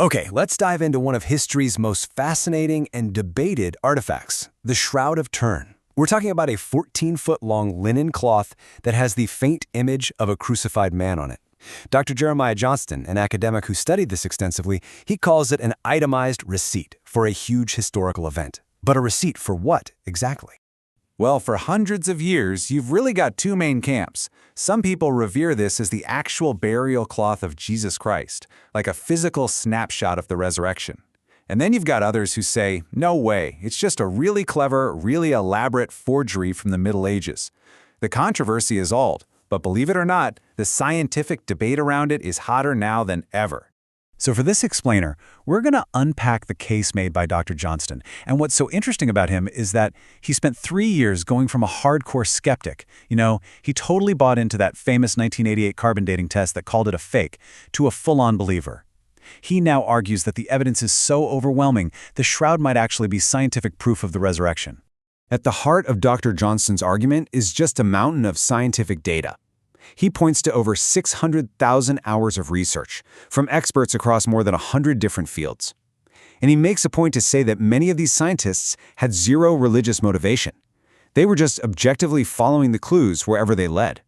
Okay, let's dive into one of history's most fascinating and debated artifacts, the Shroud of Turin. We're talking about a 14-foot-long linen cloth that has the faint image of a crucified man on it. Dr. Jeremiah Johnston, an academic who studied this extensively, he calls it an itemized receipt for a huge historical event. But a receipt for what, exactly? Well, for hundreds of years, you've really got two main camps. Some people revere this as the actual burial cloth of Jesus Christ, like a physical snapshot of the resurrection. And then you've got others who say, no way, it's just a really clever, really elaborate forgery from the Middle Ages. The controversy is old, but believe it or not, the scientific debate around it is hotter now than ever. So for this explainer, we're going to unpack the case made by Dr. Johnston. And what's so interesting about him is that he spent 3 years going from a hardcore skeptic, he totally bought into that famous 1988 carbon dating test that called it a fake, to a full-on believer. He now argues that the evidence is so overwhelming, the shroud might actually be scientific proof of the resurrection. At the heart of Dr. Johnston's argument is just a mountain of scientific data. He points to over 600,000 hours of research from experts across more than 100 different fields. And he makes a point to say that many of these scientists had zero religious motivation. They were just objectively following the clues wherever they led.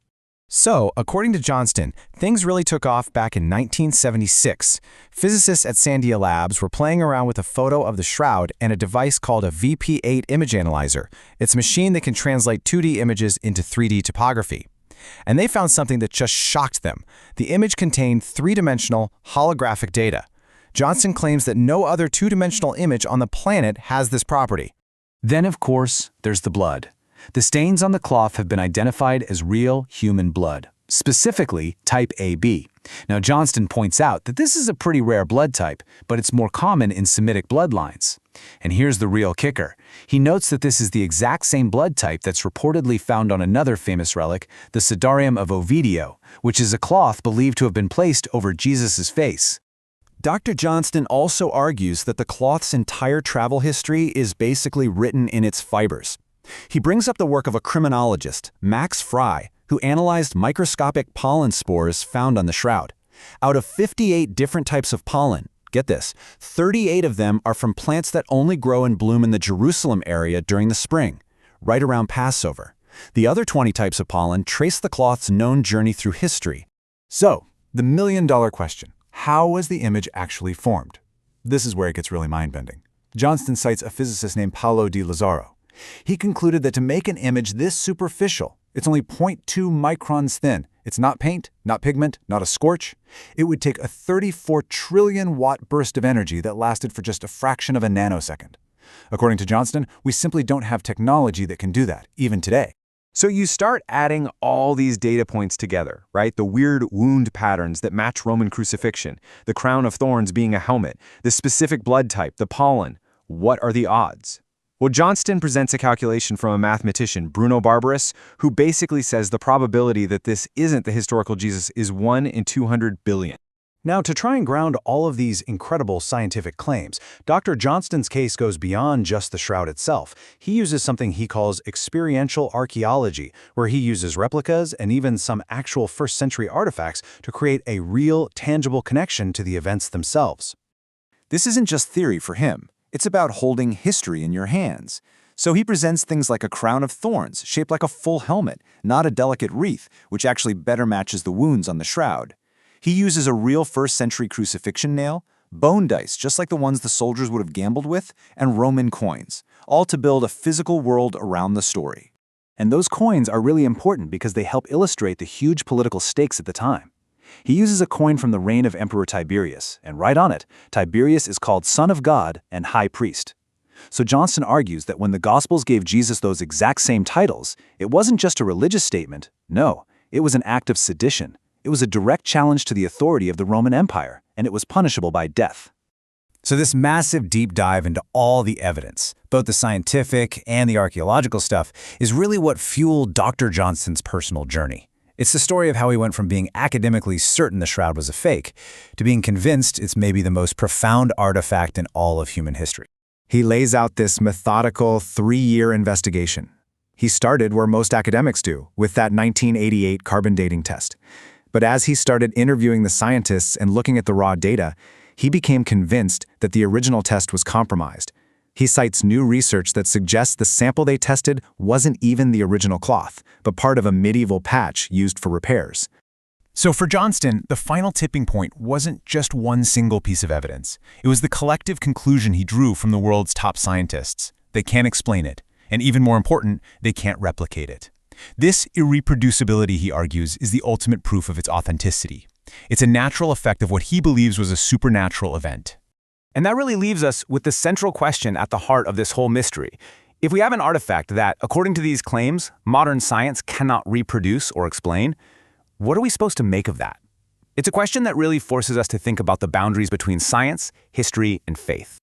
So, according to Johnston, things really took off back in 1976. Physicists at Sandia Labs were playing around with a photo of the shroud and a device called a VP8 image analyzer. It's a machine that can translate 2D images into 3D topography. And they found something that just shocked them. The image contained three-dimensional, holographic data. Johnston claims that no other two-dimensional image on the planet has this property. Then, of course, there's the blood. The stains on the cloth have been identified as real human blood, specifically type AB. Now, Johnston points out that this is a pretty rare blood type, but it's more common in Semitic bloodlines. And here's the real kicker. He notes that this is the exact same blood type that's reportedly found on another famous relic, the Sudarium of Ovidio, which is a cloth believed to have been placed over Jesus' face. Dr. Johnston also argues that the cloth's entire travel history is basically written in its fibers. He brings up the work of a criminologist, Max Fry, who analyzed microscopic pollen spores found on the shroud. Out of 58 different types of pollen, get this, 38 of them are from plants that only grow and bloom in the Jerusalem area during the spring, right around Passover. The other 20 types of pollen trace the cloth's known journey through history. So, the million-dollar question, how was the image actually formed? This is where it gets really mind-bending. Johnston cites a physicist named Paolo di Lazzaro. He concluded that to make an image this superficial, it's only 0.2 microns thin. It's not paint, not pigment, not a scorch. It would take a 34 trillion watt burst of energy that lasted for just a fraction of a nanosecond. According to Johnston, we simply don't have technology that can do that, even today. So you start adding all these data points together, right? The weird wound patterns that match Roman crucifixion, the crown of thorns being a helmet, the specific blood type, the pollen. What are the odds? Well, Johnston presents a calculation from a mathematician, Bruno Barbaros, who basically says the probability that this isn't the historical Jesus is 1 in 200 billion. Now, to try and ground all of these incredible scientific claims, Dr. Johnston's case goes beyond just the shroud itself. He uses something he calls experiential archaeology, where he uses replicas and even some actual first-century artifacts to create a real, tangible connection to the events themselves. This isn't just theory for him. It's about holding history in your hands. So he presents things like a crown of thorns, shaped like a full helmet, not a delicate wreath, which actually better matches the wounds on the shroud. He uses a real first-century crucifixion nail, bone dice, just like the ones the soldiers would have gambled with, and Roman coins, all to build a physical world around the story. And those coins are really important because they help illustrate the huge political stakes at the time. He uses a coin from the reign of Emperor Tiberius, and right on it, Tiberius is called Son of God and High Priest. So Johnston argues that when the Gospels gave Jesus those exact same titles, it wasn't just a religious statement. No, it was an act of sedition. It was a direct challenge to the authority of the Roman Empire, and it was punishable by death. So this massive deep dive into all the evidence, both the scientific and the archaeological stuff, is really what fueled Dr. Johnston's personal journey. It's the story of how he went from being academically certain the shroud was a fake to being convinced it's maybe the most profound artifact in all of human history. He lays out this methodical 3-year investigation. He started where most academics do, with that 1988 carbon dating test. But as he started interviewing the scientists and looking at the raw data, he became convinced that the original test was compromised. He cites new research that suggests the sample they tested wasn't even the original cloth, but part of a medieval patch used for repairs. So for Johnston, the final tipping point wasn't just one single piece of evidence. It was the collective conclusion he drew from the world's top scientists. They can't explain it, and even more important, they can't replicate it. This irreproducibility, he argues, is the ultimate proof of its authenticity. It's a natural effect of what he believes was a supernatural event. And that really leaves us with the central question at the heart of this whole mystery. If we have an artifact that, according to these claims, modern science cannot reproduce or explain, what are we supposed to make of that? It's a question that really forces us to think about the boundaries between science, history, and faith.